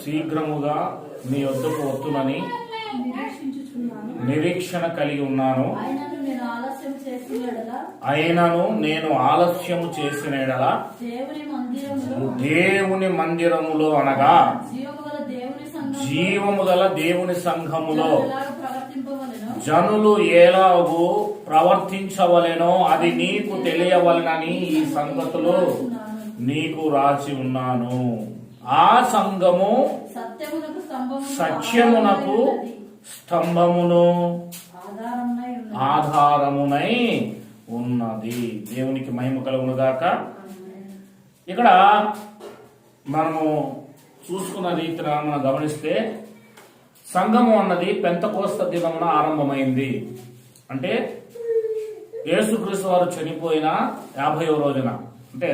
శీఘ్రముగా నీ యొద్దకు వత్తునని నిరీక్షణ కలిగి ఉన్నాను. అయినను నేను ఆలస్యము చేసిన ఎడల దేవుని మందిరములో అనగా జీవము గల దేవుని సంఘములో జనులు ఎలాగూ ప్రవర్తించవలెనో అది నీకు తెలియవలనని ఈ సంగతులు నీకు రాసి ఉన్నాను. ఆ సంఘము సత్యమునకు స్తంభమును ఆధారమునై ఉన్నది. దేవునికి మహిమ కలుగును గాక. ఇక్కడ మనము చూసుకున్న రీతిన మనం గమనిస్తే సంఘము అన్నది పెంతెకోస్తు దినమున ఆరంభమైంది. అంటే యేసుక్రీస్తు వారు చనిపోయిన 50వ రోజున, అంటే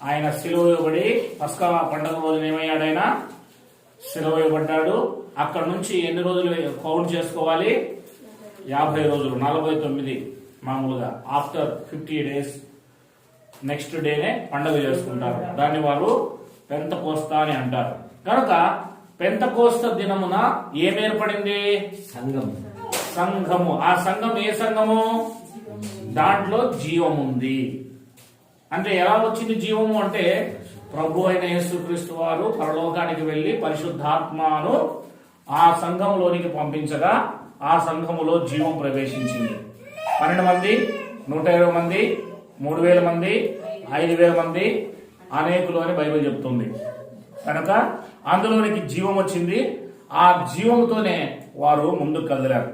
ఆయన సిలువ వేయబడి పస్కా పండుగ రోజున ఏమయ్యాడు? ఆయన సిలువ వేయబడ్డాడు. అక్కడ నుంచి ఎన్ని రోజులు కౌంట్ చేసుకోవాలి? 50 రోజులు, 49 మామూలుగా. ఆఫ్టర్ 50 days నెక్స్ట్ డేనే పండుగ చేసుకుంటారు. దాన్ని వారు పెంతెకోస్తు అని అంటారు. కనుక పెంతెకోస్తు దినమున ఏం ఏర్పడింది? సంఘము. ఆ సంఘం ఏ సంఘము? దాంట్లో జీవం ఉంది. అంటే ఎలా వచ్చింది జీవము అంటే, ప్రభు అయిన యేసుక్రీస్తు వారు పరలోకానికి వెళ్లి పరిశుద్ధాత్మను ఆ సంఘంలోనికి పంపించగా ఆ సంఘములో జీవం ప్రవేశించింది. 12 మంది, 120 మంది, 3000 మంది, 5000 మంది, అనేకులు అని బైబిల్ చెప్తుంది. కనుక అందులోనికి జీవం వచ్చింది. ఆ జీవంతోనే వారు ముందుకు కదిలారు.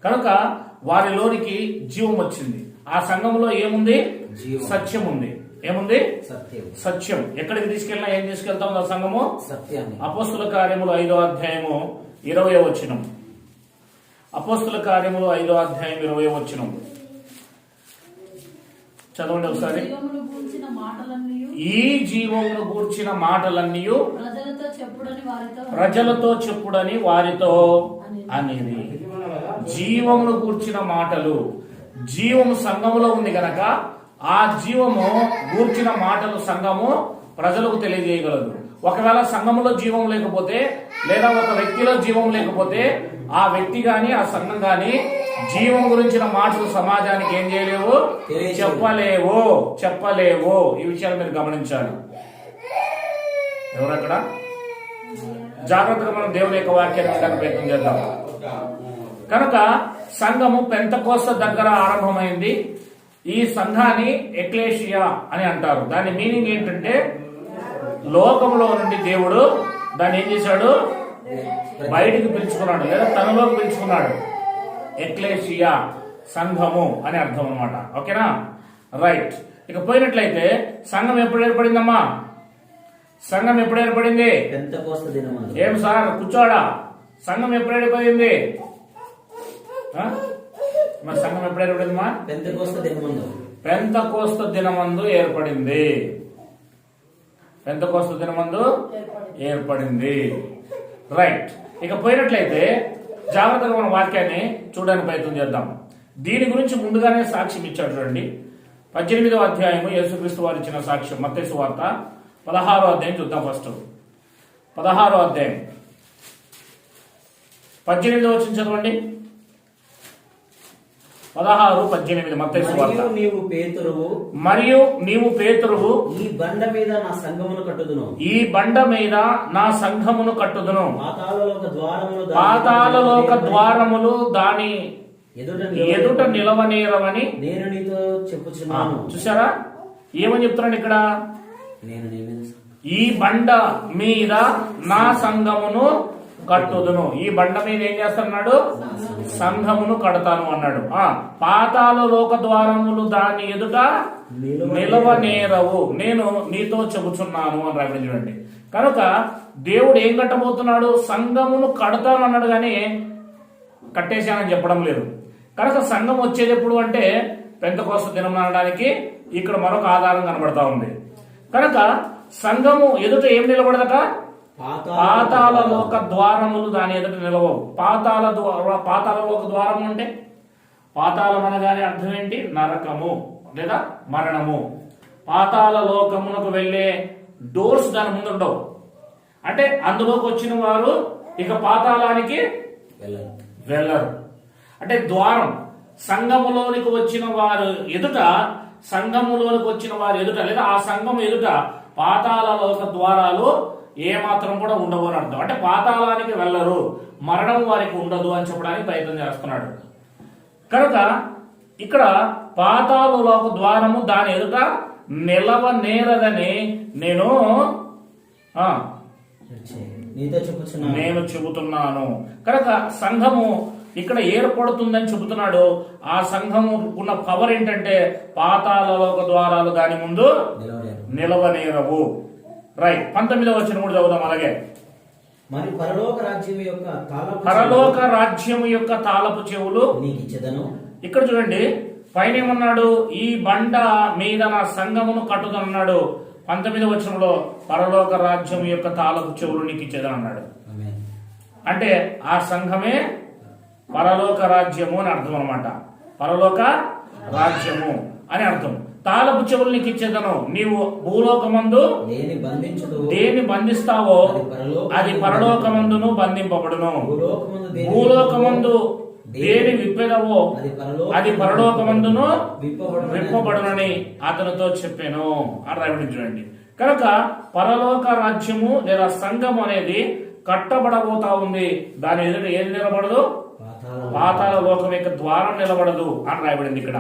కనుక వారిలోనికి జీవం వచ్చింది. ఆ సంఘంలో ఏముంది? సత్యం ఉంది. ఏముంది? సత్యం. ఎక్కడికి తీసుకెళ్ళినా ఏం తీసుకెళ్తాం? ఆ సంఘము సత్యాన్ని. అపోస్తుల కార్యములు 5వ అధ్యాయము 20వ వచనం. అపోస్తుల కార్యములు 5వ అధ్యాయం 20వ వచనం చదవండి ఒకసారి. ఈ జీవమును గూర్చిన మాటలన్నీ ప్రజలతో చెప్పుడని వారితో అనేది. జీవమును గూర్చిన మాటలు. జీవము సంఘములో ఉంది గనక ఆ జీవము గూర్చిన మాటలు సంఘము ప్రజలకు తెలియజేయగలదు. ఒకవేళ సంఘములో జీవం లేకపోతే, లేదా ఒక వ్యక్తిలో జీవం లేకపోతే, ఆ వ్యక్తి గాని ఆ సంఘం గాని జీవం గురించిన మాటలు సమాజానికి ఏం చేయలేవు, చెప్పలేవు. ఈ విషయాలు మీరు గమనించాలి. ఎవరక్కడ? జాగ్రత్తగా మనం దేవుని యొక్క వాక్యాన్ని వినడానికి ప్రయత్నం చేద్దాం. కనుక సంఘము పెంతెకోస్తు దగ్గర ఆరంభమైంది. ఈ సంఘాన్ని ఎక్లేషియా అని అంటారు. దాని మీనింగ్ ఏంటంటే, లోకంలో నుండి దేవుడు దాన్ని ఏం చేశాడు? బయటికి పిలుచుకున్నాడు, లేదా తనలోకి పిలుచుకున్నాడు. ఎక్లేషియా సంఘము అని అర్థం అన్నమాట. ఓకేనా? రైట్. ఇక పోయినట్లయితే సంఘం ఎప్పుడు ఏర్పడిందమ్మా? సంఘం ఎప్పుడు ఏర్పడింది? పెంతెకోస్తు దినమందు. ఏం సార్ కూర్చోడా? సంఘం ఎప్పుడు ఏర్పడింది? మరి సంఘం ఎప్పుడు ఏర్పడిందమ్మా? పెంతెకోస్తు దినమందు. పెంతెకోస్తు దినమందు ఏర్పడింది. పెంతెకోస్తు దినమందు ఏర్పడింది. రైట్. ఇక పోయినట్లయితే జాగ్రత్తగా మన వాక్యాన్ని చూడడానికి ప్రయత్నం చేద్దాం. దీని గురించి ముందుగానే సాక్ష్యం ఇచ్చాడు. చూడండి, 18వ అధ్యాయము యేసుక్రీస్తు వారు ఇచ్చిన సాక్ష్యం. మత్తయి సువార్త 16వ అధ్యాయం చూద్దాం. ఫస్ట్ 16వ అధ్యాయం 18వ వచనం చదవండి. 16:18 మత్తయి సువార్త. మరియు నీవు పేతురువు ఈ బండ మీద నా సంఘమును కట్టుదును. ఈ బండ మీద నా సంఘమును కట్టుదును. పాతాళలోక ద్వారములు దాని ఎదుట నిలవనేరవని నేను నీతో చెప్పుచున్నాను. చూసారా ఏమని చెప్తున్నాడు ఇక్కడ? ఈ బండ మీద నా సంఘమును కట్టుదును. ఈ బండ మీద ఏం చేస్తున్నాడు? సంఘమును కడతాను అన్నాడు. పాతాళలోక ద్వారములు దాని ఎదుట నిలవనేరవు, నేను నీతో చెబుతున్నాను అని రాబడి. చూడండి, కనుక దేవుడు ఏం కట్టబోతున్నాడు? సంఘమును కడతాను అన్నాడు, కానీ కట్టేశానని చెప్పడం లేదు. కనుక సంఘం వచ్చేది ఎప్పుడు అంటే పెంతెకోస్తు దినం అనడానికి ఇక్కడ మరొక ఆధారం కనబడతా ఉంది. కనుక సంఘము ఎదుట ఏం నిలబడదట? పాతాళలోక ద్వారములు దాని ఎదుట నిలవవు. పాతాళలోక ద్వారము అంటే, పాతాళం అనగానే అర్థం ఏంటి? నరకము లేదా మరణము. పాతాళలోకమునకు వెళ్లే డోర్స్ దాని ముందు ఉండవు. అంటే అందులోకి వచ్చిన వారు ఇక పాతాళానికి వెళ్ళరు. వెళ్ళరు. అంటే ద్వారం సంఘములోనికి వచ్చిన వారు ఎదుట, సంఘములోనికి వచ్చిన వారు ఎదుట లేదా ఆ సంఘం ఎదుట పాతాళలోక ద్వారాలు ఏమాత్రం కూడా ఉండవు అని అర్థం. అంటే పాతాళానికి వెళ్ళరు, మరణం వారికి ఉండదు అని చెప్పడానికి ప్రయత్నం చేస్తున్నాడు. కనుక ఇక్కడ పాతాళలోక ద్వారము దాని ఎదుట నిలవనేరదని నేను నీతో చెప్పుచున్నాను. నేను చెబుతున్నాను. కనుక సంఘము ఇక్కడ ఏర్పడుతుందని చెబుతున్నాడు. ఆ సంఘము ఉన్న పవర్ ఏంటంటే పాతాళలోక ద్వారాలు దాని ముందు నిలవనేరవు. రైట్. 19వ వచనం కూడా చదువుదాం అలాగే. మరి పరలోక రాజ్యం యొక్క పరలోక రాజ్యము యొక్క తాళపు చెవులు నీకు ఇచ్చేదను. ఇక్కడ చూడండి, పైన ఏమన్నాడు? ఈ బండ మీద నా సంఘమును కట్టుదన్నాడు. 19వ వచనంలో పరలోక రాజ్యం యొక్క తాళపు చెవులు నీకు ఇచ్చేదని అన్నాడు. అంటే ఆ సంఘమే పరలోక రాజ్యము అని అర్థం అనమాట. పరలోక రాజ్యము అని అర్థం. తాళపు చెవులు నీకు ఇచ్చేదను. నీవు భూలోకమందు దేన్ని బంధిస్తావో అది పరలోకమందును బంధింపబడును. భూలోకమందు దేని విప్పెదవో అది పరలోకమందును విప్పబడునని అతనితో చెప్పాను అని రాయబడి చూడండి. కనుక పరలోక రాజ్యము లేదా సంఘం అనేది కట్టబడబోతా ఉంది. దాని ఎదుట ఏది నిలబడదు? పాతాళ లోకం యొక్క ద్వారం నిలబడదు అని రాయబడింది ఇక్కడ.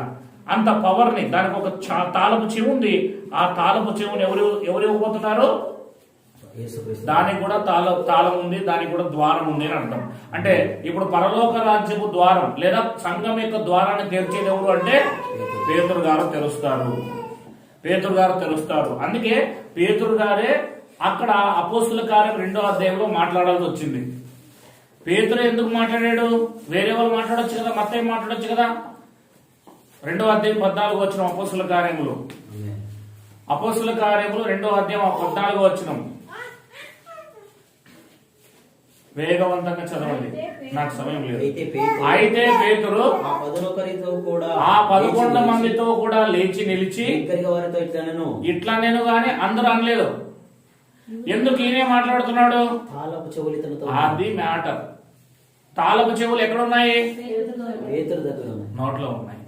అంత పవర్ ని, దానికి ఒక తాళపు చెవి ఉంది. ఆ తాళపు చెవుని ఎవరు ఇవ్వబోతున్నారు? దానికి కూడా తాళం ఉంది, దానికి కూడా ద్వారం ఉంది అని అర్థం. అంటే ఇప్పుడు పరలోక రాజ్యపు ద్వారం లేదా సంఘం యొక్క ద్వారాన్ని తెరిచేది ఎవరు అంటే పేతురు గారు తెరుస్తారు. పేతురు గారు తెరుస్తారు. అందుకే పేతురు గారే అక్కడ అపోస్తుల కార్యం 2వ అధ్యాయంలో మాట్లాడాల్సి వచ్చింది. పేతురు ఎందుకు మాట్లాడాడు? వేరే వాళ్ళు మాట్లాడొచ్చు కదా, మత్తయి మాట్లాడొచ్చు కదా. 2వ అధ్యాయం 14వ వచనం అపోస్తుల కార్యములు. అపోస్తుల కార్యములు 2వ అధ్యాయం 14వ వచనం. వేగవంతంగా చదవండి, నాకు సమయం లేదు. అయితే పేతురు ఆ 11 మందితో కూడా లేచి నిలిచి ఇట్లా నేను గాని అందరూ అనలేదు. ఎందుకు ఈయనే మాట్లాడుతున్నాడు? అది మ్యాటర్. తాళపు చెవులు ఎక్కడున్నాయి? నోట్లో ఉన్నాయి.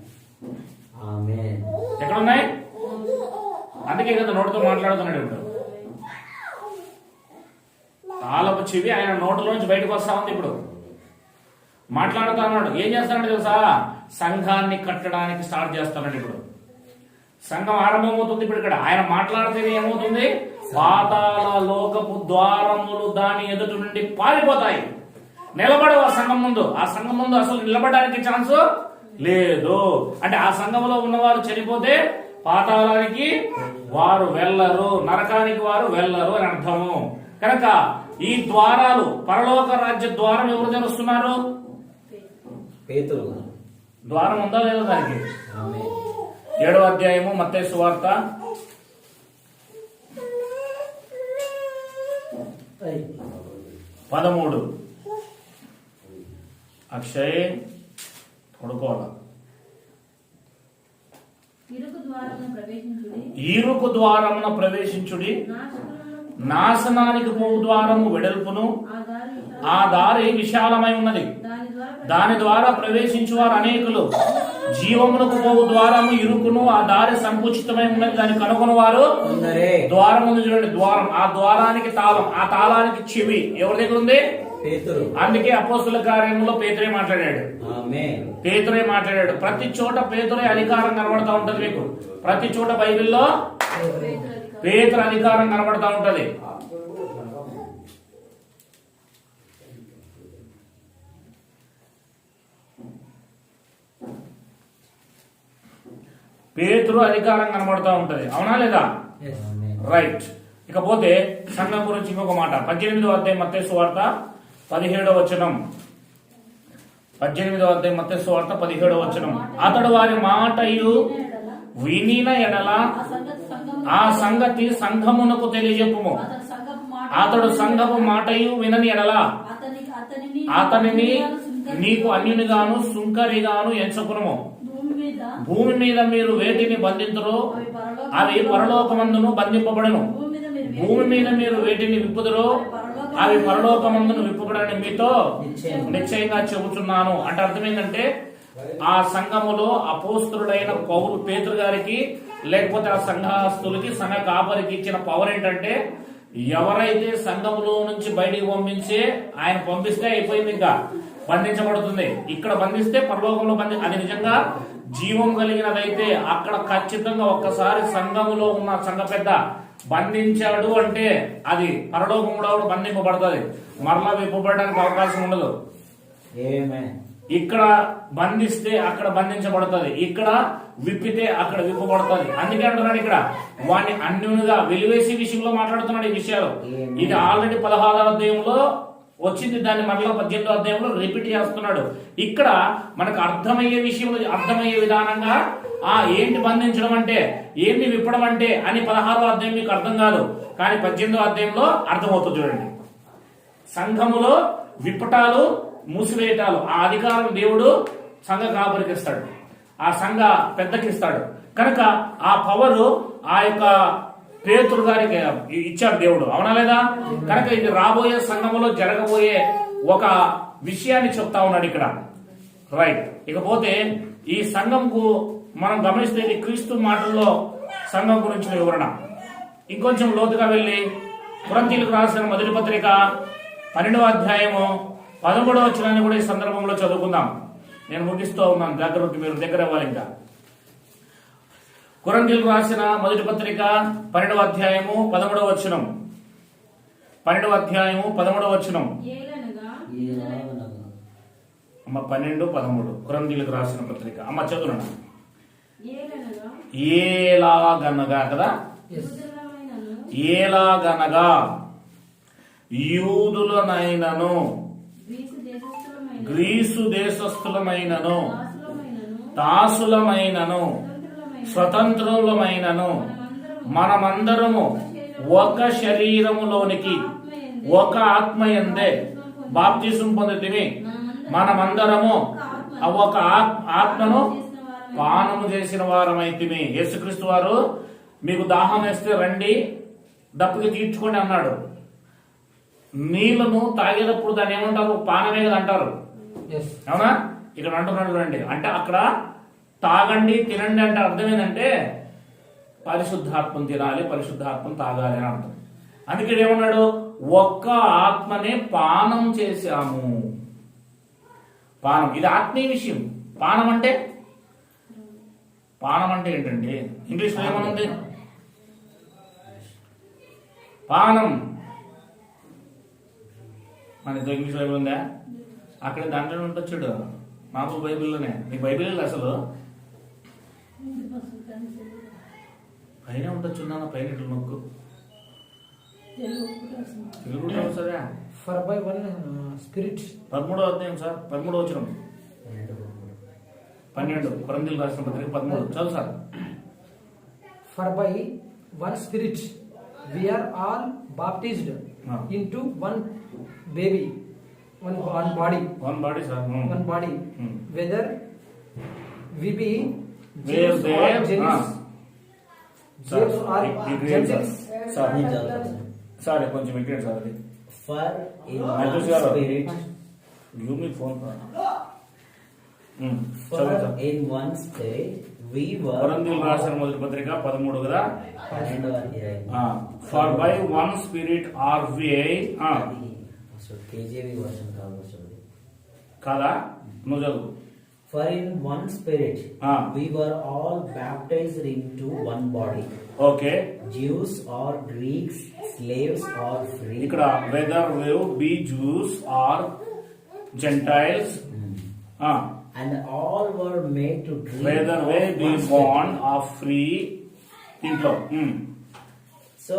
ఎక్కడున్నాయి? అందుకే కదా నోటితో మాట్లాడుతున్నాడు. ఇప్పుడు తాళపు చెవి ఆయన నోటిలోంచి బయటకు వస్తా ఉంది. ఇప్పుడు మాట్లాడుతా ఉన్నాడు. ఏం చేస్తాడు తెలుసా? సంఘాన్ని కట్టడానికి స్టార్ట్ చేస్తాడు. ఇప్పుడు సంఘం ఆరంభమవుతుంది. ఇప్పుడు ఇక్కడ ఆయన మాట్లాడితే ఏమవుతుంది? పాతాళ లోకపు ద్వారములు దాని ఎదుట నుండి పారిపోతాయి, నిలబడవు ఆ సంఘం ముందు. ఆ సంఘం ముందు అసలు నిలబడడానికి ఛాన్స్ లేదు. అంటే ఆ సంఘంలో ఉన్నవారు చనిపోతే పాతాళానికి వారు వెళ్ళరు, నరకానికి వారు వెళ్ళరు అని అర్థము. కనుక ఈ ద్వారాలు, పరలోక రాజ్య ద్వారం ఎవరు తెరుస్తున్నారు? పేతురు. ద్వారం ఉందా లేదా దానికి? 7వ అధ్యాయము మత్తయి సువార్త 13. అక్షయ్ పడుకోవాలా? ఇరుకు ద్వారమున ప్రవేశించుడి, నాశనానికి పోవు ద్వారము వెడల్పును, ఆ దారి విశాలమై ఉన్నది, దాని ద్వారా ప్రవేశించువారు అనేకులు. జీవమునకు పోవు ద్వారము ఇరుకును, ఆ దారి సంకుచితమై ఉన్నది, దాన్ని కనుగొని వారు ద్వారం ఉంది. చూడండి, ద్వారం. ఆ ద్వారానికి తాళం, ఆ తాళానికి చెవి ఎవరి దగ్గర ఉంది? పేతురు. అందుకే అపోస్తుల కార్యంలో పేతురే మాట్లాడాడు. పేతురే మాట్లాడాడు. ప్రతి చోట పేతురే అధికారం కనబడతా ఉంటది మీకు. ప్రతి చోట బైబిల్లో పేతురు అధికారం కనబడతా ఉంటది. పేతురు అధికారం కనబడతా ఉంటది. అవునా లేదా? రైట్. ఇకపోతే సంఘం గురించి ఇంకొక మాట. 18వ అధ్యాయం మత్తయి సువార్త 17వ వచనం. 18వ అధ్యాయం మత్తయి సువార్త 17వ వచనం. అతడు వారి మాటయు వినిన ఎడల ఆ సంగతి సంఘమునకు తెలియజెప్పుము. అతడు సంఘపు మాటయు వినని ఎడల అతనిని నీకు అన్యునిగాను సుంకరిగాను ఎంచుకును. భూమి మీద మీరు వేటిని బంధింతురో అవి పరలోకమందును బంధింపబడును, భూమి మీద మీరు వేటిని విప్పుదురో అవి పరలోకమందును విప్పుబడని మీతో నిశ్చయంగా చెబుతున్నాను. అంటే అర్థం ఏంటంటే ఆ సంఘములో అపోస్తులుడైన పౌలు పేతురు గారికి లేకపోతే ఆ సంఘస్థులకి సంఘ కాపరికి ఇచ్చిన పవర్ ఏంటంటే ఎవరైతే సంఘములో నుంచి బయటికి పంపించే ఆయన పంపిస్తే అయిపోయింది, ఇంకా బంధించబడుతుంది. ఇక్కడ బంధిస్తే పరలోకంలో అది నిజంగా జీవం కలిగినదైతే అక్కడ ఖచ్చితంగా ఒక్కసారి సంఘములో ఉన్న సంఘ పెద్ద బంధించాడు అంటే అది పరలోకంలో బంధింపబడుతుంది, మరలా విప్పబడడానికి అవకాశం ఉండదు. ఇక్కడ బంధిస్తే అక్కడ బంధించబడుతుంది, ఇక్కడ విప్పితే అక్కడ విప్పబడుతుంది. అందుకే అంటున్నాడు ఇక్కడ వాడిని అన్యునిగా వెలివేసి విషయంలో మాట్లాడుతున్నాడు ఈ విషయాలు. ఇది ఆల్రెడీ 16వ అధ్యాయంలో వచ్చింది, దాన్ని మరలా 18వ అధ్యాయంలో రిపీట్ చేస్తున్నాడు. ఇక్కడ మనకు అర్థమయ్యే విషయంలో అర్థమయ్యే విధానంగా ఏంటి బంధించడం అంటే ఏంటి విప్పడం అంటే అని 16వ అధ్యాయం మీకు అర్థం కాదు, కానీ 18వ అధ్యాయంలో అర్థమవుతుంది. చూడండి, సంఘములో విప్పటాలు మూసివేయటాలు ఆ అధికారం దేవుడు సంఘ కాపరికి ఇస్తాడు, ఆ సంఘ పెద్దకి ఇస్తాడు. కనుక ఆ పవరు ఆ యొక్క పేతురు గారికి ఇచ్చాడు దేవుడు, అవునా లేదా? కనుక ఇది రాబోయే సంఘములో జరగబోయే ఒక విషయాన్ని చెప్తా ఉన్నాడు ఇక్కడ, రైట్. ఇకపోతే ఈ సంఘంకు మనం గమనిస్తే ఇది క్రీస్తు మాటల్లో సంఘం గురించిన వివరణ. ఇంకొంచెం లోతుగా వెళ్ళి కొరింథీయులకు రాసిన మొదటి పత్రిక 12వ అధ్యాయము 13వ వచనాన్ని కూడా ఈ సందర్భంలో చదువుకుందాం. నేను ముగిస్తూ ఉన్నాను, మీరు దగ్గర అవ్వాలి. ఇంకా కొరింథీయులకు రాసిన మొదటి పత్రిక 12వ అధ్యాయము 13వ వచనం. 12వ అధ్యాయము 13వ వచనం. అమ్మ 12, 13 కొరింథీయులకు రాసిన పత్రిక. అమ్మ చదువునా? ఏలాగనగా కదా, ఏలాగనగా యూదులనైనను గ్రీసు దేశస్థులమైనను దాసులమైనను స్వతంత్రులమైనను మనమందరము ఒక శరీరములోనికి ఒక ఆత్మయందే బాప్తిసం పొందితిమి. మనమందరము ఒక ఆత్మను పానము చేసిన వారమైతిమి. యేసుక్రీస్తు వారు మీకు దాహం వేస్తే రండి దప్పుకి తీర్చుకోండి అన్నాడు. నీళ్లను తాగేటప్పుడు దాన్ని ఏమంటారు? పానమే కదా అంటారు, అవునా? ఇక్కడ అంటున్నాడు రండి అంటే అక్కడ తాగండి తినండి అంటే అర్థం ఏంటంటే పరిశుద్ధాత్మను తినాలి, పరిశుద్ధాత్మను తాగాలి అని అర్థం. అందుకే ఏమన్నాడు? ఒక్క ఆత్మనే పానం చేశాము. పానం ఇది ఆత్మీయ విషయం. పానం అంటే ఏంటండి? ఇంగ్లీష్ లో ఏమనుంది? పానం మన ఇంగ్లీష్ బైబిల్ ఉందా? అక్కడ దాంట్లో ఉండొచ్చాడు మామూలు బైబిల్లోనే. నీకు బైబిల్ అసలు పైన ఉండొచ్చు, పైన ఇట్లా నొక్కు తెలుగు వస్తుందా? 13వ అధ్యాయం సార్, 13వ వచనం. 12 కొరింథీయులకు రాసిన పత్రిక 13 చదువు sir. For by one spirit we are all baptized into one baby, one body. One body, sir. One body. Whether we be Jews or Gentiles. Jews or Gentiles. Sorry, కొంచెం ఇంకేంటి సార్ అది? For in one spirit, give me phone. For in one spirit we were. కొరింథీయులకు రాసిన మొదటి పత్రిక 13 కదా. 12వ అధ్యాయం. For by one spirit are we. KJV version కాదా? నువ్వు చదువు. For in one spirit we were all baptized into one body. Okay. Jews or Greeks, slaves or free. ఇక్కడ whether we be Jews or Gentiles. And all were made to drink. Whether we be born or free. దీంట్లో. So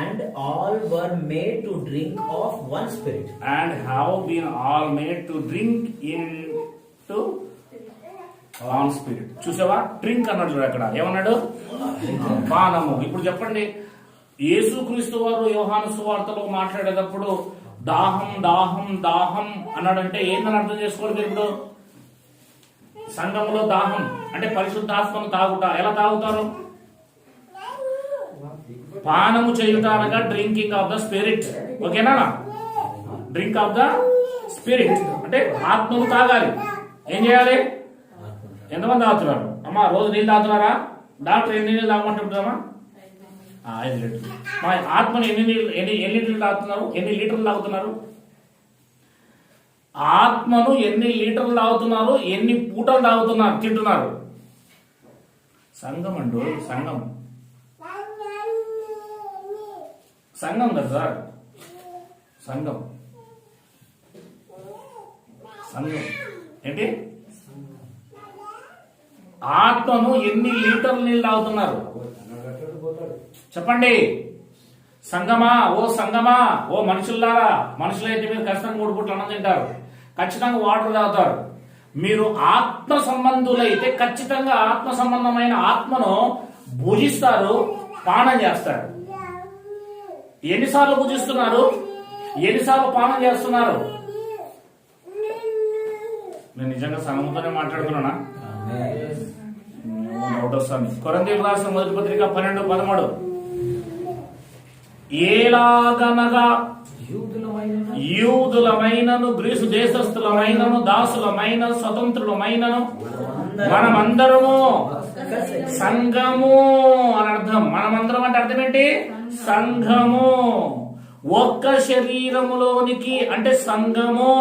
and all were made to drink of one spirit. And have been all made to drink into one spirit. చూసావా? Drink అన్నాడు చూడు అక్కడ. ఏమన్నాడు? పానము. ఇప్పుడు చెప్పండి, యేసుక్రీస్తు వారు యోహాను సువార్తలో మాట్లాడేటప్పుడు దాహం దాహం దాహం అన్నాడంటే ఏందని అర్థం చేసుకోవాలి. ఇప్పుడు సంఘములో దాహం అంటే పరిశుద్ధాత్మను తాగుట. ఎలా తాగుతారు? పానము చేయుట అనగా డ్రింకింగ్ ఆఫ్ ద స్పిరిట్. ఓకేనా? డ్రింక్ ఆఫ్ ద స్పిరిట్ అంటే ఆత్మను తాగాలి. ఏం చేయాలి? ఎంతమంది తాగుతున్నారు అమ్మా? రోజు నీళ్ళు తాగుతున్నారా? డాక్టర్ ఎన్ని నీళ్ళు తాగమంటుంటామా? 5 లీటర్లు. మా ఆత్మను ఎన్ని లీటర్లు తాగుతున్నారు? ఎన్ని లీటర్లు తాగుతున్నారు? ఆత్మను ఎన్ని లీటర్లు తాగుతున్నారు? ఎన్ని పూటలు తాగుతున్నారు, తింటున్నారు? సంఘం అంటూ సంఘం కదా సార్, సంఘం ఏంటి? ఆత్మను ఎన్ని లీటర్లు నీళ్ళు తాగుతున్నారు చెప్పండి. సంగమా, ఓ సంగమా, ఓ మనుషుల్లారా, మనుషులైతే మీరు ఖచ్చితంగా 3 పూటలు అన్నం తింటారు, ఖచ్చితంగా వాటర్ తాగుతారు. మీరు ఆత్మ సంబంధులైతే ఖచ్చితంగా ఆత్మ సంబంధమైన ఆత్మను భుజిస్తారు, పానం చేస్తారు. ఎన్నిసార్లు భుజిస్తున్నారు? ఎన్నిసార్లు పానం చేస్తున్నారు? నేను నిజంగా సంఘంతోనే మాట్లాడుతున్నానా? డౌట్ వస్తుంది. కొరింథీయులకు రాసిన మొదటి పత్రిక 12:13 ఏలాగనగా యూదులమైనను గ్రీసు దేశస్థులమైనను దాసులమైన స్వతంత్రులమైనను మనమందరము సంఘము అని అర్థం. మనమందరం అంటే అర్థం ఏంటి? సంఘము. ఒక్క శరీరములోనికి అంటే సంఘము.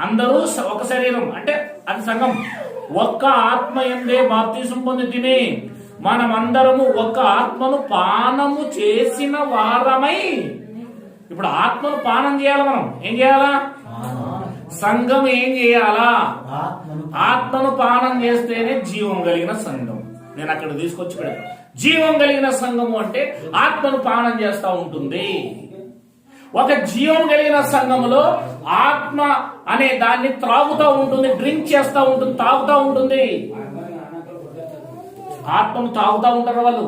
అందరూ ఒక శరీరం అంటే అది సంఘం. ఒక్క ఆత్మ యందే బాప్తిసం పొంది తిని మనమందరము ఒక్క ఆత్మను పానము చేసిన వారమై. ఇప్పుడు ఆత్మను పానం చేయాలి. మనం ఏం చేయాలా? సంఘం ఏం చేయాలా? ఆత్మను పానం చేస్తేనే జీవం కలిగిన సంఘం. నేను అక్కడ తీసుకొచ్చి పెడతాను. జీవం కలిగిన సంఘము అంటే ఆత్మను పానం చేస్తా ఉంటుంది. ఒక జీవం కలిగిన సంఘములో ఆత్మ అనే దాన్ని త్రాగుతూ ఉంటుంది, డ్రింక్ చేస్తూ ఉంటుంది, తాగుతూ ఉంటుంది. ఆత్మను తాగుతూ ఉంటారు వాళ్ళు.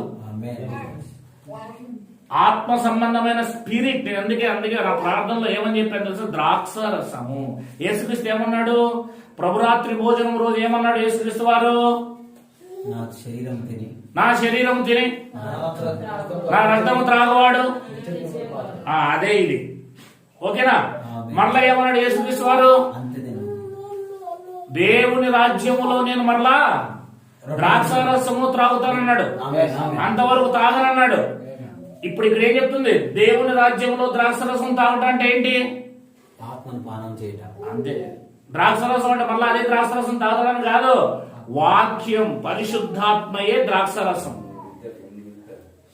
ఆత్మ సంబంధమైన స్పిరిట్. నేను అందుకే నా ప్రార్థనలో ఏమని చెప్పాను తెలుసు? ద్రాక్ష రసము. యేసుక్రీస్తు ఏమన్నాడు? ప్రభురాత్రి భోజనం రోజు ఏమన్నాడు యేసుక్రీస్తు వారు? నా శరీరం తిని నా రక్తము త్రాగువాడు. అదే ఇది. ఓకేనా? మరలా ఏమన్నాడు యేసుక్రీస్తు వారు? దేవుని రాజ్యములో నేను మరలా ద్రాక్షారసము త్రాగుతానన్నాడు. అంతవరకు తాగనన్నాడు. ఇప్పుడు ఇక్కడ ఏం చెప్తుంది? దేవుని రాజ్యంలో ద్రాక్షరసం తాగటం అంటే ఏంటి? ఆత్మను పానం చేయటం. అంతే. ద్రాక్షరసం అంటే మళ్ళీ అదే ద్రాక్షరసం తాగడం కాదు. వాక్యం, పరిశుద్ధాత్మయే ద్రాక్షరసం.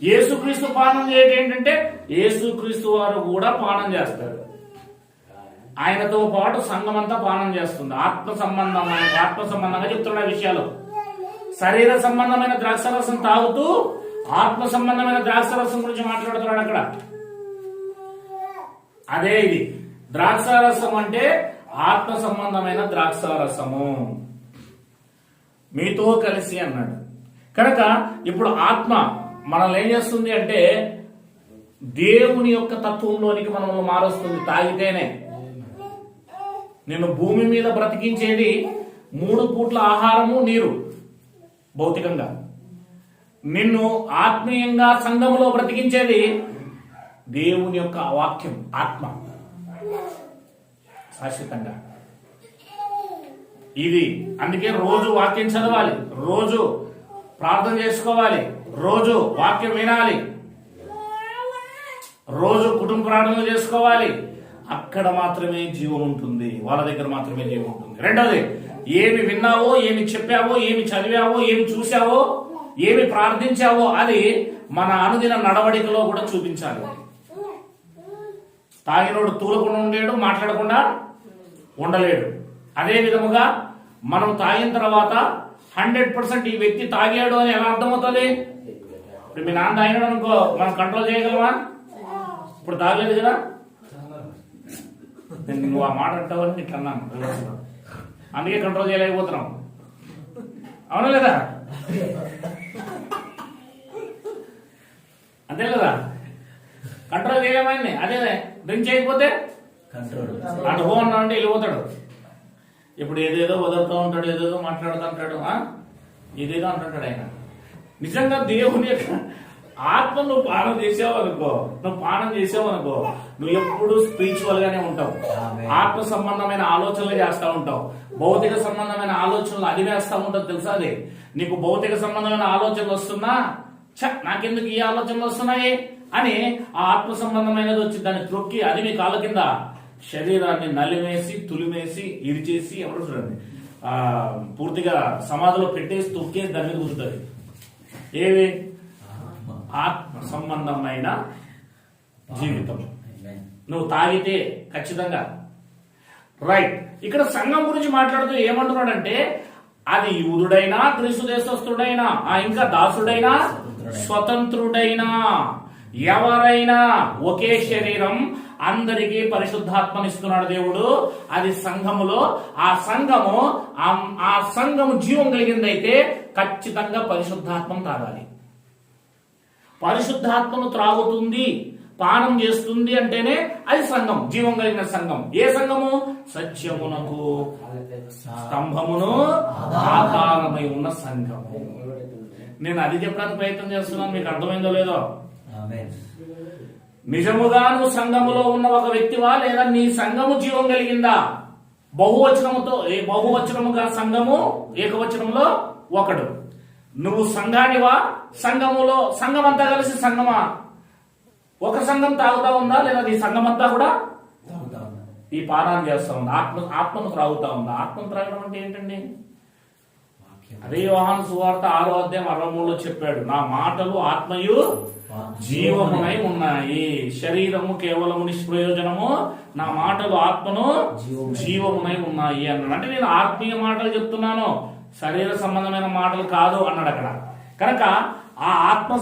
యేసుక్రీస్తు పానం చేయడం ఏంటంటే యేసుక్రీస్తు వారు కూడా పానం చేస్తారు. ఆయనతో పాటు సంఘం అంతా పానం చేస్తుంది. ఆత్మ సంబంధంగా చెప్తున్న విషయాలు. శరీర సంబంధమైన ద్రాక్షరసం తాగుతూ ఆత్మ సంబంధమైన ద్రాక్షరసం గురించి మాట్లాడుతున్నాడు అక్కడ. అదే ఇది. ద్రాక్షారసం అంటే ఆత్మ సంబంధమైన ద్రాక్షారసము. మీతో కలిసి అన్నాడు కనుక ఇప్పుడు ఆత్మ మనల్ని ఏం చేస్తుంది అంటే దేవుని యొక్క తత్వంలోనికి మనల్ని మారుస్తుంది. తాగితేనే నిన్ను భూమి మీద బ్రతికించేది 3 పూట్ల ఆహారము, నీరు భౌతికంగా. నిన్ను ఆత్మీయంగా సంఘములో బ్రతికించేది దేవుని యొక్క వాక్యం, ఆత్మ శాశ్వతంగా. ఇది అందుకే రోజు వాక్యం చదవాలి, రోజు ప్రార్థన చేసుకోవాలి, రోజు వాక్యం వినాలి, రోజు కుటుంబ ప్రార్థనలు చేసుకోవాలి. అక్కడ మాత్రమే జీవం ఉంటుంది. వాళ్ళ దగ్గర మాత్రమే జీవం ఉంటుంది. రెండోది, ఏమి విన్నావో, ఏమి చెప్పావో, ఏమి చదివావో, ఏమి చూసావో, ఏమి ప్రార్థించావో అది మన అనుదిన నడవడికలో కూడా చూపించాలి. తాగినోడు తూలకుండా ఉండలేడు, మాట్లాడకుండా ఉండలేడు. అదే విధముగా మనం తాగిన తర్వాత 100% ఈ వ్యక్తి తాగాడు అని ఎలా అర్థమవుతుంది? ఇప్పుడు మీ నాన్న తాగినాడు అనుకో, మనం కంట్రోల్ చేయగలమా? ఇప్పుడు తాగలేదు కదా, నువ్వు ఆ మాట అంటావని నీకు అన్నాను, అందుకే కంట్రోల్ చేయలేకపోతున్నాం. అవునా లేదా? అంతే కదా, కంట్రోల్ చేయలేమని. అదే డ్రింక్ చేయకపోతే అటు హో అన్నా అంటే వెళ్ళిపోతాడు. ఇప్పుడు ఏదేదో వదులుతూ ఉంటాడు, ఏదేదో మాట్లాడుతూ ఉంటాడు, ఇదేదో అంటుంటాడు ఆయన. నిజంగా దేవుని యొక్క ఆత్మ నువ్వు పానం చేసావు అనుకో, నువ్వు ఎప్పుడు స్పిరిచువల్ గానే ఉంటావు. ఆత్మ సంబంధమైన ఆలోచనలు చేస్తా ఉంటావు, భౌతిక సంబంధమైన ఆలోచనలు అదివేస్తా ఉంటావు. తెలుసా? అది నీకు భౌతిక సంబంధమైన ఆలోచనలు వస్తున్నా నాకెందుకు ఈ ఆలోచనలు వస్తున్నాయి అని ఆ ఆత్మ సంబంధమైనది వచ్చి దాన్ని త్రొక్కి అది నీ కాళ్ళ కింద శరీరాన్ని నలిమేసి తులిమేసి ఇరిచేసి ఎవరు చూడండి పూర్తిగా సమాధిలో పెట్టేసి తొక్కేసి దాని మీద కూర్చుంటుంది. ఏవి? ఆత్మ సంబంధమైన జీవితం. నువ్వు తాగితే ఖచ్చితంగా రైట్. ఇక్కడ సంఘం గురించి మాట్లాడుతూ ఏమంటున్నాడంటే అది యూదుడైనా క్రీస్తు దేశస్థుడైనా ఇంకా దాసుడైనా స్వతంత్రుడైనా ఎవరైనా ఒకే శరీరం, అందరికీ పరిశుద్ధాత్మనిస్తున్నాడు దేవుడు. అది సంఘములో ఆ సంఘము జీవం కలిగిందైతే ఖచ్చితంగా పరిశుద్ధాత్మను తాగాలి. పరిశుద్ధాత్మను త్రాగుతుంది, పానం చేస్తుంది అంటేనే అది సంఘం, జీవం కలిగిన సంఘం. ఏ సంఘము? సత్యమునకు స్తంభమును ఆధారమై ఉన్న సంఘము. నేను అది చెప్పడానికి ప్రయత్నం చేస్తున్నాను, మీకు అర్థమైందో లేదో. నిజముగా నువ్వు సంఘములో ఉన్న ఒక వ్యక్తివా, లేదా నీ సంఘము జీవం కలిగిందా? బహువచనముగా సంఘము, ఏకవచనంలో ఒకడు. నువ్వు సంఘానివా? సంఘం అంతా కలిసి సంఘమా? ఒక సంఘం తాగుతా ఉందా, లేదా నీ సంఘం అంతా కూడా ఈ పానాన్ని చేస్తా ఉందా? ఆత్మను త్రాగుతా ఉందా? ఆత్మను త్రాగడం అంటే ఏంటండి? అదే యోహాను సువార్త 6వ అధ్యాయం 63లో చెప్పాడు, నా మాటలు ఆత్మయు జీవమునై ఉన్నాయి, శరీరము కేవలము నిష్ప్రయోజనము, నా మాటలు ఆత్మను జీవమునై ఉన్నాయి అన్నాడు. అంటే నేను ఆత్మీయ మాటలు చెప్తున్నాను, శరీర సంబంధమైన మాటలు కాదు అన్నాడు అక్కడ. కనుక ఆ ఆత్మ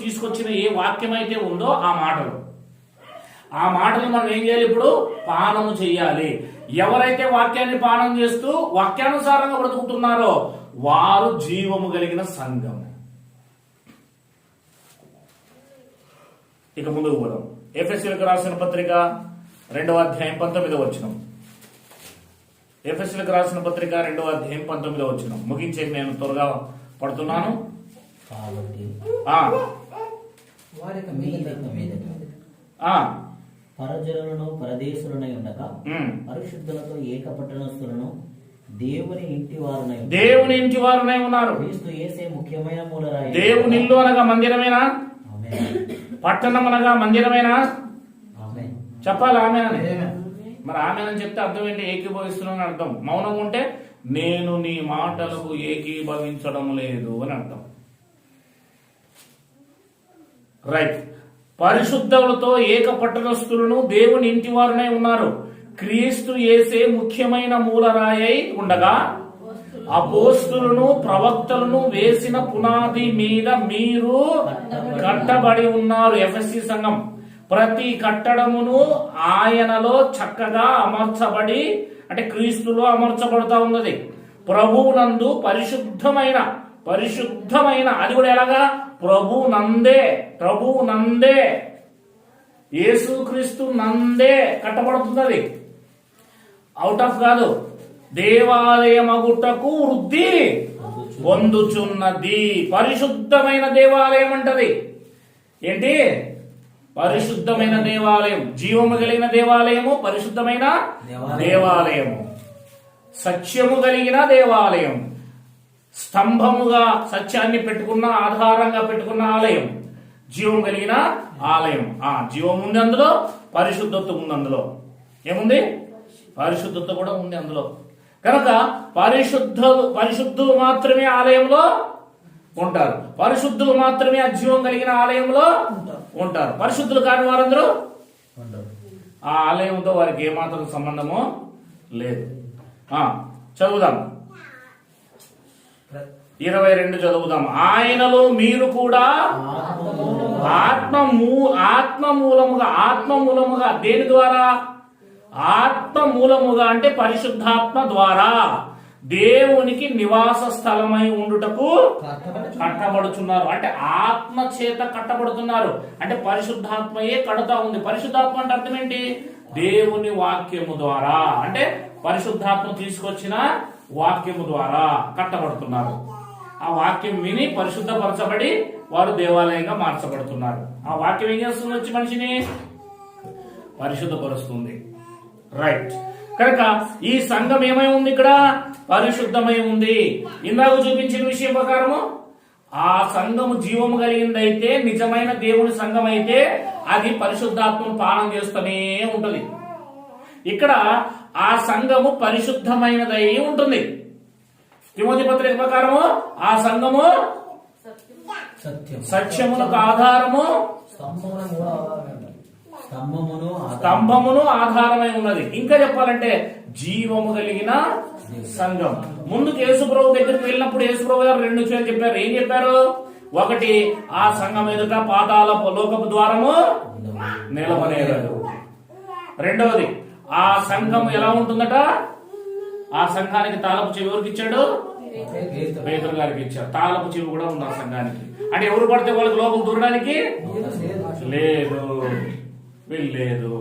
తీసుకొచ్చిన ఏ వాక్యం అయితే ఉందో ఆ మాటలు మనం ఏం చేయాలి? ఇప్పుడు పానము చెయ్యాలి. ఎవరైతే వాక్యాన్ని పానం చేస్తూ వాక్యానుసారంగా బ్రతుకుతున్నారో వారు జీవము కలిగిన సంఘం. ఇక ముందుకు పోదాం. ఎఫెసీయులకు రాసిన పత్రిక 2వ అధ్యాయం 19వ వచనం. ఎఫెసీయులకు రాసిన పత్రిక 2వ అధ్యాయం 19వ వచనం. ముగించేది నేను త్వరగా పడుతున్నాను. పరజనులను పరదేశులనై ఉండగా పరిశుద్ధులతో ఏకపట్టణస్థులను దేవుని ఇంటి వారునై ఉన్నారు. క్రీస్తు యేసే ముఖ్యమైన మూలరాయి. దేవుని ఇల్లు అనగా మందిరమేనా? పట్టణం అనగా మందిరమేనా? చెప్పాలి ఆమె అని. మరి ఆమె అని చెప్తే అర్థం ఏంటి? ఏకీభవిస్తున్నాను అర్థం. మౌనం ఉంటే నేను నీ మాటలకు ఏకీభవించడం లేదు అని అర్థం. రైట్. పరిశుద్ధులతో ఏకపట్టణస్థులను దేవుని ఇంటి వారునై ఉన్నారు. క్రీస్తు యేసే ముఖ్యమైన మూలరాయి ఉండగా అపోస్తులను ప్రవక్తలను వేసిన పునాది మీద మీరు కట్టబడి ఉన్నారు. ఎఫెసీ సంఘం ప్రతి కట్టడమును ఆయనలో చక్కగా అమర్చబడి, అంటే క్రీస్తులో అమర్చబడుతా ఉన్నది. ప్రభువునందు పరిశుద్ధమైన అది కూడా ఎలాగా? ప్రభువు నందే యేసుక్రీస్తు నందే కట్టబడుతున్నది. అవుట్ ఆఫ్ కాదు. దేవాలయమగుటకు వృద్ధి పొందుచున్నది. పరిశుద్ధమైన దేవాలయం అంటది. ఏంటి? పరిశుద్ధమైన దేవాలయం, జీవము కలిగిన దేవాలయము, పరిశుద్ధమైన దేవాలయము, సత్యము కలిగిన దేవాలయం, స్తంభముగా సత్యాన్ని పెట్టుకున్న ఆధారంగా పెట్టుకున్న ఆలయం, జీవం కలిగిన ఆలయం. జీవం ఉంది అందులో, పరిశుద్ధత్వం ఉంది అందులో. ఏముంది? పరిశుద్ధత కూడా ఉంది అందులో. కనుక పరిశుద్ధులు మాత్రమే ఆలయంలో ఉంటారు. పరిశుద్ధులు మాత్రమే ఆ జీవం కలిగిన ఆలయంలో ఉంటారు. పరిశుద్ధులు కాని వారందరూ ఆ ఆలయంతో వారికి ఏమాత్రం సంబంధమో లేదు. చదువుదాం. 22 చదువుదాం. ఆయనలో మీరు కూడా ఆత్మ మూలముగా దేని ద్వారా? ఆత్మ మూలముగా అంటే పరిశుద్ధాత్మ ద్వారా దేవునికి నివాస స్థలమై ఉండుటకు కట్టబడుచున్నారు. అంటే ఆత్మ చేత కట్టబడుతున్నారు. అంటే పరిశుద్ధాత్మయే కడతా ఉంది. పరిశుద్ధాత్మ అంటే అర్థం ఏంటి? దేవుని వాక్యము ద్వారా, అంటే పరిశుద్ధాత్మ తీసుకొచ్చిన వాక్యము ద్వారా కట్టబడుతున్నారు. ఆ వాక్యం విని పరిశుద్ధపరచబడి వారు దేవాలయంగా మార్చబడుతున్నారు. ఆ వాక్యం ఏం చేస్తుంది? వచ్చి మనిషిని పరిశుద్ధపరుస్తుంది. రైట్. కనుక ఈ సంఘం ఏమై ఉంది? ఇక్కడ పరిశుద్ధమై ఉంది. ఇందాక చూపించిన విషయం ప్రకారము ఆ సంఘము జీవము కలిగిందైతే, నిజమైన దేవుని సంఘం అయితే అది పరిశుద్ధాత్మను పానం చేస్తూనే ఉంటది. ఇక్కడ ఆ సంఘము పరిశుద్ధమైనదై ఉంటుంది. తిమోతి పత్రిక ప్రకారము ఆ సంఘము సత్యమునకు ఆధారము, స్తంభమును ఆధారమై ఉన్నది. ఇంకా చెప్పాలంటే జీవము కలిగిన సంఘం. ముందుకు యేసుప్రభు దగ్గరికి వెళ్ళినప్పుడు యేసుప్రభు గారు 2 విషయాలు చెప్పారు. ఏం చెప్పారు? ఒకటి, ఆ సంఘం ఎదుట పాతాళ లోకపు ద్వారము నిలవనేరదు. రెండవది, ఆ సంఘం ఎలా ఉంటుందట? ఆ సంఘానికి తాళపు చెవి ఎవరికి ఇచ్చాడు? పేతురు గారికి ఇచ్చాడు. తాళపు చెవి కూడా ఉంది ఆ సంఘానికి. అంటే ఎవరు పడితే వాళ్ళకి లోపల దూరడానికి లేదు, వీల్లేదు.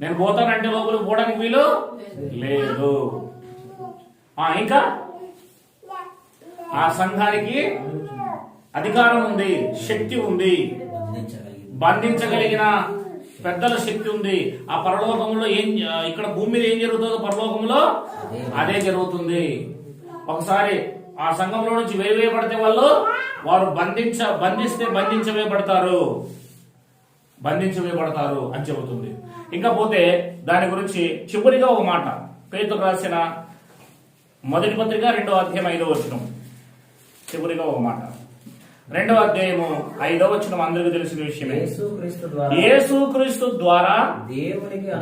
నేను పోతానంటే లోపలికి పోవడానికి వీలు లేదు. ఇంకా ఆ సంఘానికి అధికారం ఉంది, శక్తి ఉంది, బంధించగలిగిన పెద్దల శక్తి ఉంది. ఆ పరలోకంలో ఇక్కడ భూమి మీద ఏం జరుగుతుందో పరలోకంలో అదే జరుగుతుంది. ఒకసారి ఆ సంఘంలో నుంచి వేయబడితే వారు బంధిస్తే బంధించవేయబడతారు అని చెబుతుంది. ఇంకా పోతే దాని గురించి చివరిగా ఒక మాట, పేతురు రాసిన మొదటి పత్రిక 2వ అధ్యాయం 5వ వచనం. చివరిగా ఒక మాట, 2వ అధ్యాయము 5వ వచనం అందరికీ తెలిసిన విషయమే. యేసుక్రీస్తు ద్వారా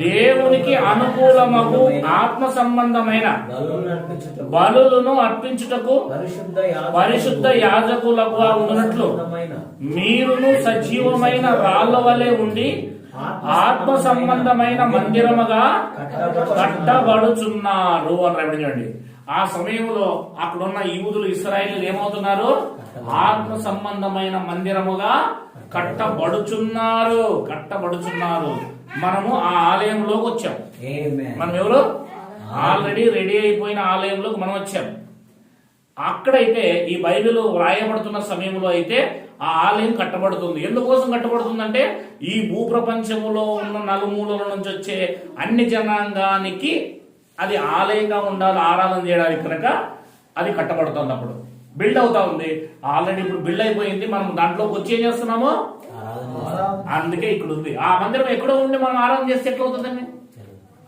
దేవునికి అనుకూలమగు ఆత్మ సంబంధమైన బలులను అర్పించుటకు పరిశుద్ధ యాజకులుగా ఉన్నట్లు మీరును సజీవమైన రాళ్ల వలె ఉండి ఆత్మ సంబంధమైన మందిరముగా కట్టబడుచున్నారు అని రాబడించండి. ఆ సమయంలో అక్కడున్న యూదులు, ఇశ్రాయేలీయులు ఏమవుతున్నారు? ఆత్మ సంబంధమైన మందిరముగా కట్టబడుచున్నారు. మనము ఆ ఆలయంలోకి వచ్చాం. మనం ఎవరు? ఆల్రెడీ రెడీ అయిపోయిన ఆలయంలోకి మనం వచ్చాం. అక్కడైతే ఈ బైబిల్ వ్రాయబడుతున్న సమయంలో అయితే ఆ ఆలయం కట్టబడుతుంది. ఎందుకోసం కట్టబడుతుందంటే ఈ భూప్రపంచములో ఉన్న నలుమూలల నుంచి వచ్చే అన్ని జనాంగానికి అది ఆలయంగా ఉండాలి, ఆరాధన చేయడానికి. కనుక అది కట్టబడుతుంది. అప్పుడు బిల్డ్ అవుతా ఉంది. ఆల్రెడీ ఇప్పుడు బిల్డ్ అయిపోయింది. మనం దాంట్లోకి వచ్చి ఏం చేస్తున్నాము? అందుకే ఇక్కడ ఉంది. ఆ మందిరం ఎక్కడో ఉండి మనం ఆరాధన చేస్తే ఎట్లా అవుతుందండి?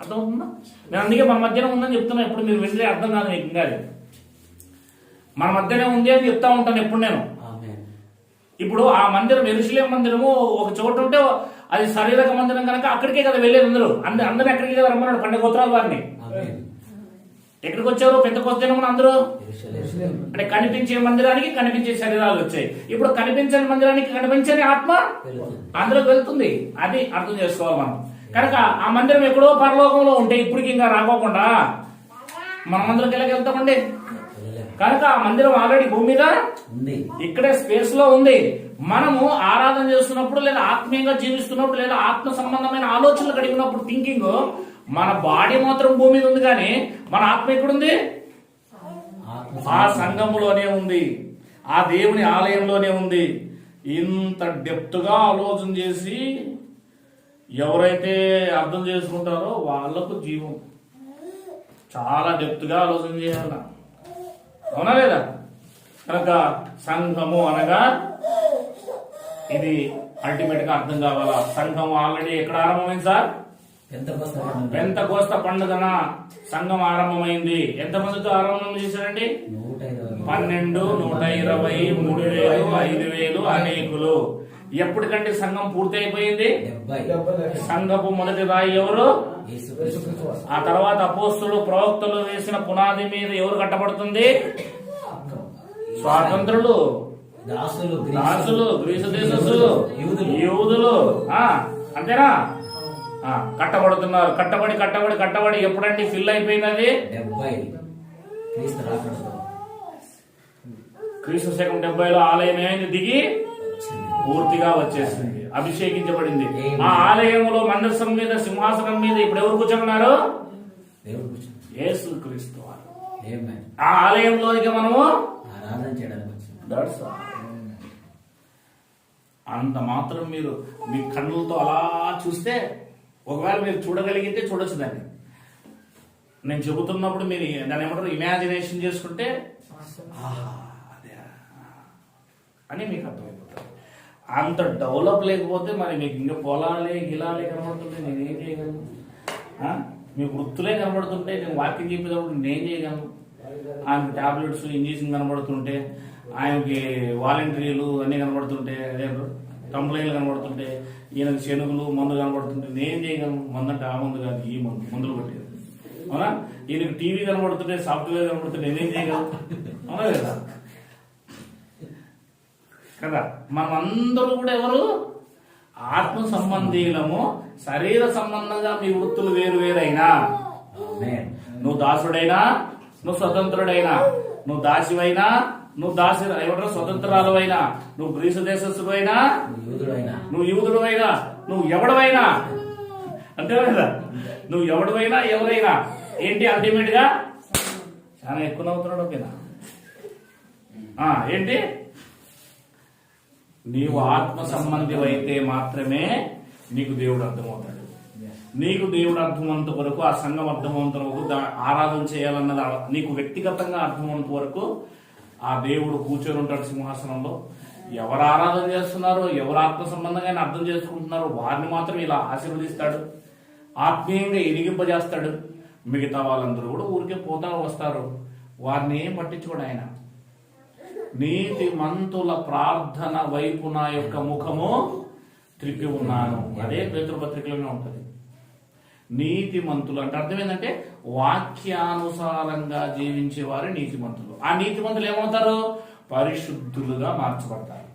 అర్థమవుతుందా? నేను అందుకే మన మధ్యన ఉందని చెప్తున్నా. ఇప్పుడు మీరు వింటే అర్థం కాదు మీకు. ఇంకా మన మధ్యనే ఉంది అని చెప్తా ఉంటాను ఎప్పుడు నేను. ఇప్పుడు ఆ మందిరం, యెరూషలేము మందిరము ఒక చోట ఉంటే అది శారీరక మందిరం కనుక అక్కడికే కదా వెళ్ళేది అందరూ ఎక్కడికి కదా రమ్మన్నాడు 12 గోత్రాల వారిని. ఎక్కడికి వచ్చారు? పెంతెకోస్తు దినమున అందరూ. అంటే కనిపించే మందిరానికి కనిపించే శరీరాలు వచ్చాయి. ఇప్పుడు కనిపించని మందిరానికి కనిపించని ఆత్మ అందులోకి వెళ్తుంది. అది అర్థం చేసుకోవాలి మనం. కనుక ఆ మందిరం ఎక్కడో పరలోకంలో ఉంటే ఇప్పటికి ఇంకా రాకోకుండా మనం మందిరంకి ఎలాగ వెళ్తామండి? కనుక ఆ మందిరం ఆల్రెడీ భూమి మీద ఇక్కడే స్పేస్ లో ఉంది. మనము ఆరాధన చేస్తున్నప్పుడు, లేదా ఆత్మీయంగా జీవిస్తున్నప్పుడు, లేదా ఆత్మ సంబంధమైన ఆలోచనలు కలిగినప్పుడు, థింకింగ్, మన బాడీ మాత్రం భూమి మీద ఉంది, కానీ మన ఆత్మ ఎక్కడుంది? ఆ సంఘములోనే ఉంది, ఆ దేవుని ఆలయంలోనే ఉంది. ఇంత డెప్త్ గా ఆలోచన చేసి ఎవరైతే అర్థం చేసుకుంటారో వాళ్లకు జీవం. చాలా డెప్త్ గా ఆలోచన చేయాల, అవునా లేదా? కనుక సంఘము అనగా ఇది అల్టిమేట్ గా అర్థం కావాలా. సంఘం ఆల్రెడీ ఎక్కడ ఆరంభమైంది సార్? పెంతెకోస్తు పండుగన సంఘం ఆరంభమైంది. ఎంతమందితో ఆరంభం చేశారండి? 12, 120, 3000, 5000, అనేకులు. ఎప్పటికంటే సంఘం పూర్తి అయిపోయింది? సంఘపు మొదటి రాయి ఎవరు? ఆ తర్వాత అపోస్తులు, ప్రవక్తలు వేసిన పునాది మీద ఎవరు కట్టబడుతుంది? స్వాతంత్రులు, దాసులు, గ్రీసు దేశస్తులు, యూదులు. అంతేనా? కట్టబడుతున్నారు. కట్టబడి ఎప్పుడంటే ఫిల్ అయిపోయినది? క్రీస్తు శకం 70లో ఆలయం ఏమైంది? దిగి పూర్తిగా వచ్చేసింది, అభిషేకించబడింది. ఆ ఆలయంలో మందసం మీద, సింహాసనం మీద ఇప్పుడు ఎవరు కూర్చోన్నారు? యేసుక్రీస్తు. ఆ ఆలయంలోనికి మనము ఆరాధన చేయడానికి వచ్చింది. దట్స్ అంత మాత్రం మీరు మీ కన్నులతో అలా చూస్తే, ఒకవేళ మీరు చూడగలిగితే చూడొచ్చు దాన్ని. నేను చెబుతున్నప్పుడు మీరు దాన్ని ఏమంటారు ఇమాజినేషన్ చేసుకుంటే అదే అని మీకు అర్థమైపోతుంది. అంత డెవలప్ లేకపోతే మరి మీకు ఇంకా పొలాలే గిలాలే కనబడుతుంటే నేనేం చేయగలను? మీకు వృత్తులే కనబడుతుంటే నేను వాకింగ్ చెప్పేటప్పుడు నేనేం చేయగలను? ఆయనకి టాబ్లెట్స్ ఇంజక్షన్ కనబడుతుంటే, ఆయనకి వాలంటీర్లు అన్నీ కనబడుతుంటే, కంప్లైంట్లు కనబడుతుంటే, ఈయనకి శనుగులు మందు కనబడుతుంటే నేనేం చేయగలను? మందు అంటే ఆ మందు కాదు, ఈ మందులు కొట్టేది. అవునా? ఈయనకి టీవీ కనబడుతుంటే, సాఫ్ట్వేర్ కనబడుతుంటే నేనేం చేయగలను? అవునా కదా? కదా మనం అందరూ కూడా ఎవరు? ఆత్మ సంబంధీలము. శరీర సంబంధంగా మీ వృత్తులు వేరు వేరైనా, నువ్వు దాసుడైనా, నువ్వు స్వతంత్రుడైనా, నువ్వు దాసివైనా, నువ్వు దాసి ఎవరైనా స్వతంత్రాలు అయినా, నువ్వు గ్రీసు దేశస్థుడు అయినా, నువ్వు యూదుడు అయినా, నువ్వు ఎవడవైనా, అంతే కదా? నువ్వు ఎవడవైనా ఎవరైనా ఏంటి అల్టిమేట్ గా? చాలా ఎక్కువ నవ్వుతున్నాడు. ఓకేనా? ఏంటి? నీవు ఆత్మ సంబంధి అయితే మాత్రమే నీకు దేవుడు అర్థమవుతాడు. నీకు దేవుడు అర్థమంత వరకు, ఆ సంఘం అర్థమంత వరకు, ఆరాధన చేయాలన్నది నీకు వ్యక్తిగతంగా అర్థమంత వరకు ఆ దేవుడు కూర్చొని ఉంటాడు సింహాసనంలో. ఎవరు ఆరాధన చేస్తున్నారో, ఎవరు ఆత్మ సంబంధంగా అర్థం చేసుకుంటున్నారో వారిని మాత్రం ఇలా ఆశీర్వదిస్తాడు, ఆత్మీయంగా ఎదిగింపజేస్తాడు. మిగతా వాళ్ళందరూ కూడా ఊరికే పోతా వస్తారు, వారిని ఏం పట్టించుకోడు ఆయన. నీతి మంతుల ప్రార్థన వైపు నా యొక్క ముఖము త్రిప్పి ఉన్నాను. అదే పేతురుపత్రికలోనే ఉంటది. నీతి మంతులు అంటే అర్థం ఏంటంటే వాక్యానుసారంగా జీవించే వారు నీతిమంతులు. ఆ నీతిమంతులు ఏమవుతారు? పరిశుద్ధులుగా మార్చబడతారు.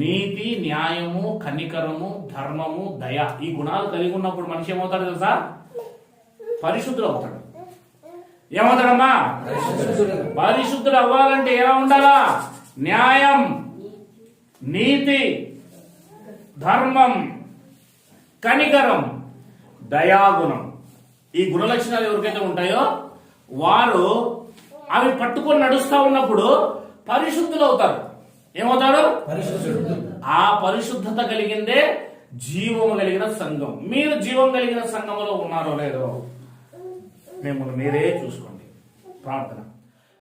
నీతి, న్యాయము, కనికరము, ధర్మము, దయ, ఈ గుణాలు కలిగి ఉన్నప్పుడు మనిషి ఏమవుతాడు తెలుసా? పరిశుద్ధుడు అవుతాడు. ఏమవుతాడమ్మా? పరిశుద్ధుడు అవ్వాలంటే ఎలా ఉండాలా? న్యాయం, నీతి, ధర్మం, కనికరం, దయాగుణం, ఈ గుణ లక్షణాలు ఎవరికైతే ఉంటాయో వారు అవి పట్టుకొని నడుస్తా ఉన్నప్పుడు పరిశుద్ధులు అవుతారు. ఏమవుతాడు? ఆ పరిశుద్ధత కలిగిందే జీవము కలిగిన సంఘం. మీరు జీవం కలిగిన సంఘములో ఉన్నారో లేదో మిమ్మల్ని మీరే చూసుకోండి. ప్రార్థన.